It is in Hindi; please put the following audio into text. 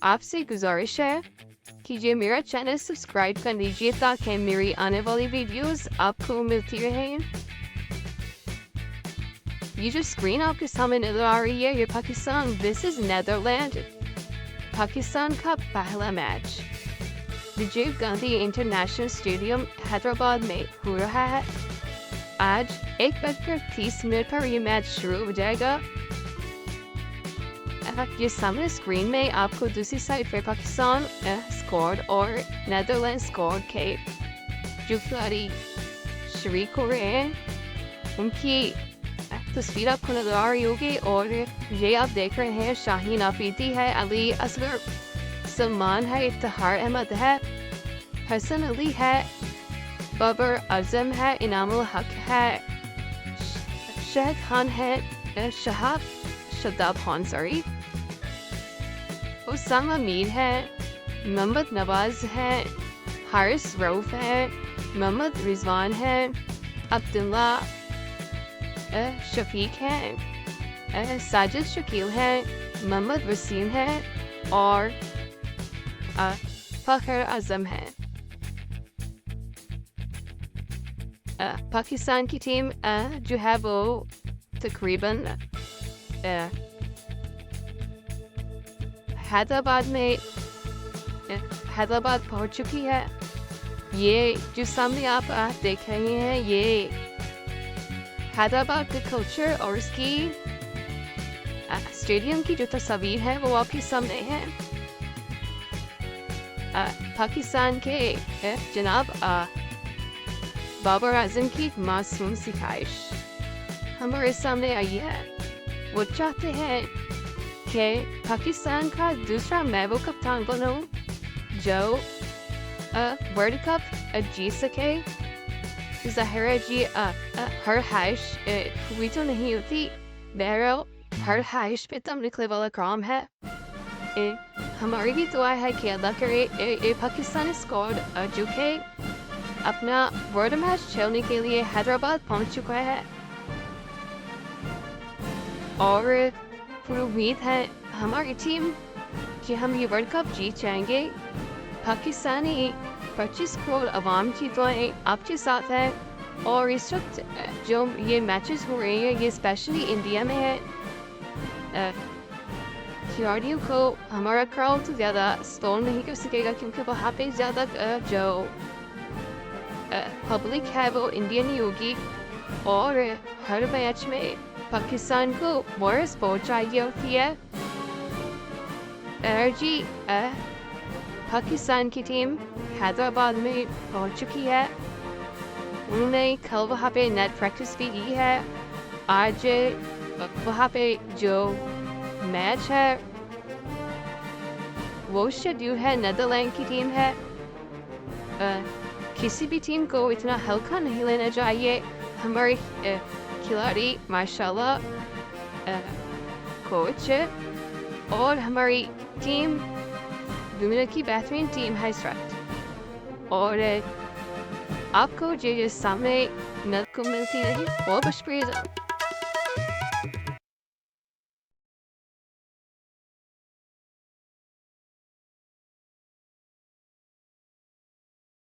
आपसे गुजारिश है कीजिए मेरा चैनल सब्सक्राइब कर लीजिए ताकि मेरी आने वाली वीडियोस आपको मिलती रहें। ये जो स्क्रीन आपके सामने नजर आ रही है ये पाकिस्तान वर्सेस नीदरलैंड पाकिस्तान का पहला match Rajiv Gandhi international stadium Hyderabad में हो रहा है। आज 1:30 पर ये मैच शुरू हो जाएगा। ये सामने स्क्रीन में आपको दूसरी साइड पर पाकिस्तान स्क्वाड और नीदरलैंड स्क्वाड के जो खिलाड़ी शरीक हो रहे हैं उनकी तस्वीर आपको नजर आ रही होगी। और ये आप देख रहे हैं शाहीन अफरीदी है, अली असगर सलमान है, इफ्तिखार अहमद है, हसन अली है, बाबर आजम है, इनामुल हक है, शहद खान है, शदाब खान सॉरी, उसामा मीर है, मोहम्मद नवाज है, हारिस रऊफ है, मोहम्मद रिजवान है, अब्दुल्ला शफीक है, साजिद शकील है, मोहम्मद वसीम है और फ़खर आज़म है। पाकिस्तान की टीम जो है वो तकरीबन हैदराबाद पहुंच चुकी है। ये जो सामने आप देख रहे हैं ये हैदराबाद का कल्चर और इसकी स्टेडियम की जो तस्वीर है वो आपके सामने है। पाकिस्तान के जनाब बाबर आजम की मासूम सी ख्वाहिश हमारे सामने आई है। वो चाहते हैं कि पाकिस्तान का दूसरा मैं वो कप्तान बनूं जो वर्ल्ड कप जीत सके। ज़ाहिर है जी हर ख्वाहिश हुई तो नहीं होती, बहरहाल हर ख्वाहिश पे तब निकले वाला काम है। हमारी भी दुआ है कि अल्लाह करे पाकिस्तानी स्क्वाड जो कि अपना वर्ल्ड मैच खेलने के लिए हैदराबाद पहुंच चुका है और पूरी उम्मीद है हमारी टीम कि हम ये वर्ल्ड कप जीत जाएंगे। पाकिस्तानी 25 करोड़ अवाम की दुआएं आपके साथ है और इस वक्त जो ये मैचेस हो रहे हैं ये स्पेशली इंडिया में है। खिलाड़ियों को हमारा क्राउड तो ज़्यादा स्टॉल नहीं कर सकेगा क्योंकि वहाँ पे ज़्यादा जो पब्लिक है वो इंडियन ही होगी और हर मैच में पाकिस्तान को मोरल सपोर्ट चाहिए होती है। एनर्जी पाकिस्तान की टीम हैदराबाद में पहुंच चुकी है। उन्होंने कल वहाँ पे नेट प्रैक्टिस भी की है। आज वहाँ पे जो मैच है वो शेड्यूल है नीदरलैंड की टीम है। किसी भी टीम को इतना हल्का नहीं लेना चाहिए। हमारे खिलाड़ी माशाल्लाह कोच और हमारी टीम दुनिया की बेहतरीन टीम है इस वक्त और आपको जो सामने नज़र को मिलती रही बहुत शुक्रिया।